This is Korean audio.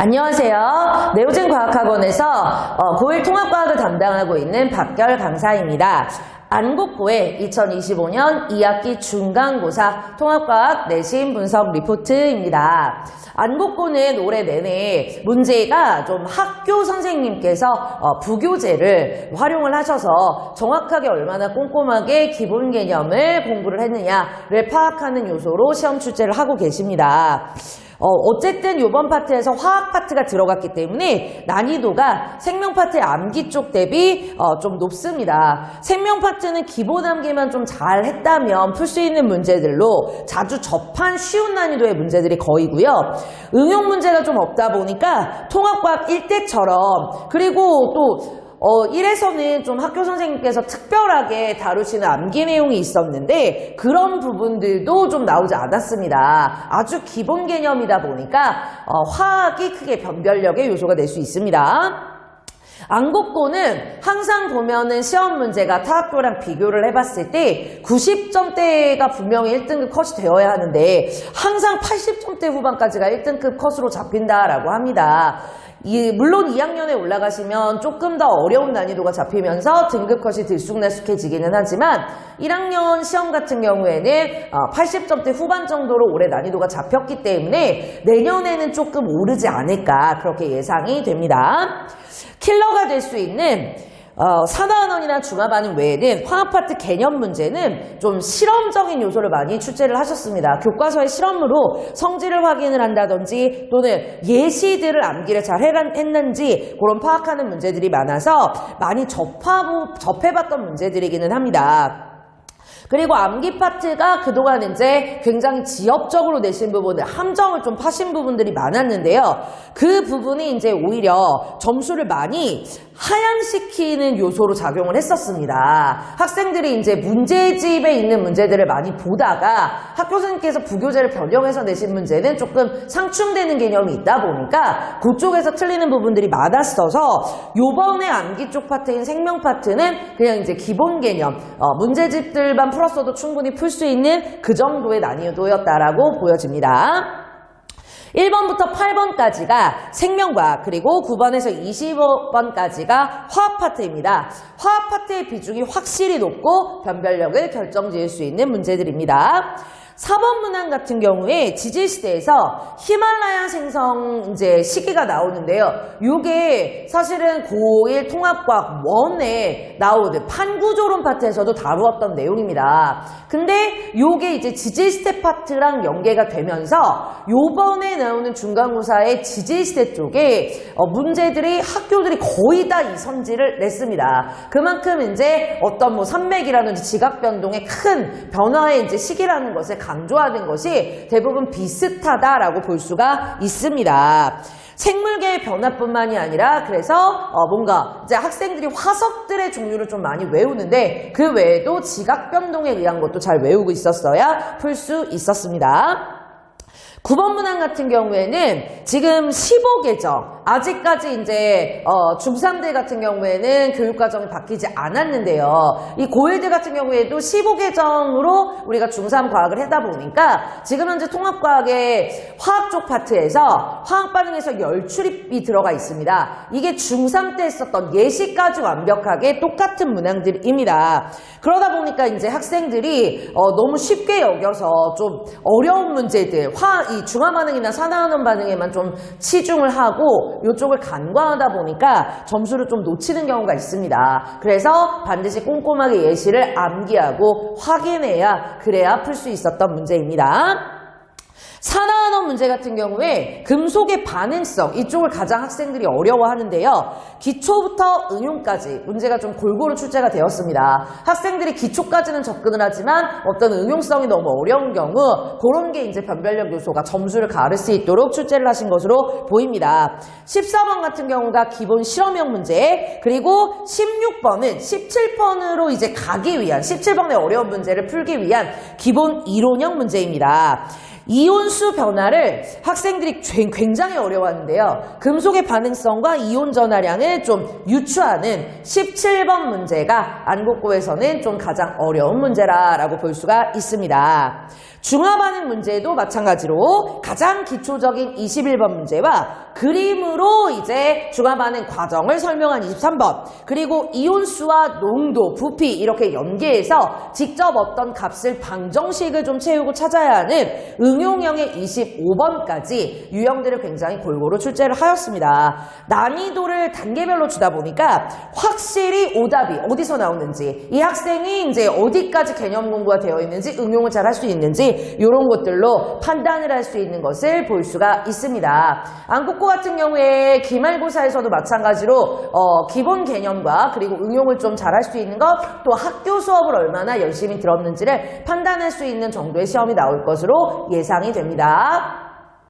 안녕하세요. 네오젠 과학학원에서 고1 통합과학을 담당하고 있는 박결 강사입니다. 안국고의 2025년 2학기 중간고사 통합과학 내신 분석 리포트입니다. 안국고는 올해 내내 문제가 좀 학교 선생님께서 부교재를 활용을 하셔서 정확하게 얼마나 꼼꼼하게 기본 개념을 공부를 했느냐를 파악하는 요소로 시험 출제를 하고 계십니다. 어쨌든 이번 파트에서 화학 파트가 들어갔기 때문에 난이도가 생명 파트의 암기 쪽 대비 좀 높습니다. 생명 파트는 기본 암기만 좀 잘 했다면 풀 수 있는 문제들로 자주 접한 쉬운 난이도의 문제들이 거의고요. 응용 문제가 좀 없다 보니까 통합과학 1대처럼 그리고 또 1에서는 좀 학교 선생님께서 특별하게 다루시는 암기 내용이 있었는데 그런 부분들도 좀 나오지 않았습니다. 아주 기본 개념이다 보니까 화학이 크게 변별력의 요소가 될 수 있습니다. 안국고는 항상 보면은 시험 문제가 타 학교랑 비교를 해봤을 때 90점대가 분명히 1등급 컷이 되어야 하는데 항상 80점대 후반까지가 1등급 컷으로 잡힌다라고 합니다. 물론 2학년에 올라가시면 조금 더 어려운 난이도가 잡히면서 등급컷이 들쑥날쑥해지기는 하지만 1학년 시험 같은 경우에는 80점대 후반 정도로 올해 난이도가 잡혔기 때문에 내년에는 조금 오르지 않을까 그렇게 예상이 됩니다. 킬러가 될 수 있는 산화환원이나 중화반응 외에는 화학 파트 개념 문제는 좀 실험적인 요소를 많이 출제를 하셨습니다. 교과서의 실험으로 성질을 확인을 한다든지 또는 예시들을 암기를 잘 했는지 그런 파악하는 문제들이 많아서 많이 접해봤던 문제들이기는 합니다. 그리고 암기 파트가 그동안 이제 굉장히 지엽적으로 내신 부분들, 함정을 좀 파신 부분들이 많았는데요. 그 부분이 이제 오히려 점수를 많이 하향시키는 요소로 작용을 했었습니다. 학생들이 이제 문제집에 있는 문제들을 많이 보다가 학교 선생님께서 부교재를 변형해서 내신 문제는 조금 상충되는 개념이 있다 보니까 그쪽에서 틀리는 부분들이 많았어서 요번에 암기 쪽 파트인 생명 파트는 그냥 이제 기본 개념, 문제집들만 풀었어도 충분히 풀 수 있는 그 정도의 난이도였다라고 보여집니다. 1번부터 8번까지가 생명과학 그리고 9번에서 25번까지가 화학 파트입니다. 화학 파트의 비중이 확실히 높고 변별력을 결정지을 수 있는 문제들입니다. 4번 문항 같은 경우에 지질시대에서 히말라야 생성 이제 시기가 나오는데요. 이게 사실은 고1 통합과학 1에 나오는 판구조론 파트에서도 다루었던 내용입니다. 근데 이게 이제 지질시대 파트랑 연계가 되면서 요번에 나오는 중간고사의 지질시대 쪽에 문제들이 학교들이 거의 다 이 성질을 냈습니다. 그만큼 이제 어떤 뭐 산맥이라든지 지각변동의 큰 변화의 이제 시기라는 것을 강조하는 것이 대부분 비슷하다라고 볼 수가 있습니다. 생물계의 변화뿐만이 아니라 그래서 뭔가 이제 학생들이 화석들의 종류를 좀 많이 외우는데 그 외에도 지각변동에 의한 것도 잘 외우고 있었어야 풀 수 있었습니다. 9번 문항 같은 경우에는 지금 15계정 아직까지 이제 중3들 같은 경우에는 교육과정이 바뀌지 않았는데요. 이 고1들 같은 경우에도 15계정으로 우리가 중3 과학을 하다 보니까 지금 현재 통합과학의 화학 쪽 파트에서 화학반응에서 열출입이 들어가 있습니다. 이게 중3 때 했었던 예시까지 완벽하게 똑같은 문항들입니다. 그러다 보니까 이제 학생들이 너무 쉽게 여겨서 좀 어려운 문제들 이 중화반응이나 산화환원 반응에만 좀 치중을 하고 이쪽을 간과하다 보니까 점수를 좀 놓치는 경우가 있습니다. 그래서 반드시 꼼꼼하게 예시를 암기하고 확인해야 그래야 풀 수 있었던 문제입니다. 산화환원 문제 같은 경우에 금속의 반응성 이쪽을 가장 학생들이 어려워하는데요. 기초부터 응용까지 문제가 좀 골고루 출제가 되었습니다. 학생들이 기초까지는 접근을 하지만 어떤 응용성이 너무 어려운 경우 그런 게 이제 변별력 요소가 점수를 가를 수 있도록 출제를 하신 것으로 보입니다. 14번 같은 경우가 기본 실험형 문제 그리고 16번은 17번으로 이제 가기 위한 17번의 어려운 문제를 풀기 위한 기본 이론형 문제입니다. 이온수 변화를 학생들이 굉장히 어려워하는데요. 금속의 반응성과 이온 전하량을 좀 유추하는 17번 문제가 안국고에서는 좀 가장 어려운 문제라고 볼 수가 있습니다. 중화반응 문제도 마찬가지로 가장 기초적인 21번 문제와 그림으로 이제 중화반응 과정을 설명한 23번, 그리고 이온수와 농도, 부피 이렇게 연계해서 직접 어떤 값을 방정식을 좀 채우고 찾아야 하는 응용형의 25번까지 유형들을 굉장히 골고루 출제를 하였습니다. 난이도를 단계별로 주다 보니까 확실히 오답이 어디서 나오는지, 이 학생이 이제 어디까지 개념 공부가 되어 있는지, 응용을 잘 할 수 있는지 이런 것들로 판단을 할 수 있는 것을 볼 수가 있습니다. 안국고 같은 경우에 기말고사에서도 마찬가지로 기본 개념과 그리고 응용을 좀 잘 할 수 있는 것, 또 학교 수업을 얼마나 열심히 들었는지를 판단할 수 있는 정도의 시험이 나올 것으로 예상이 됩니다.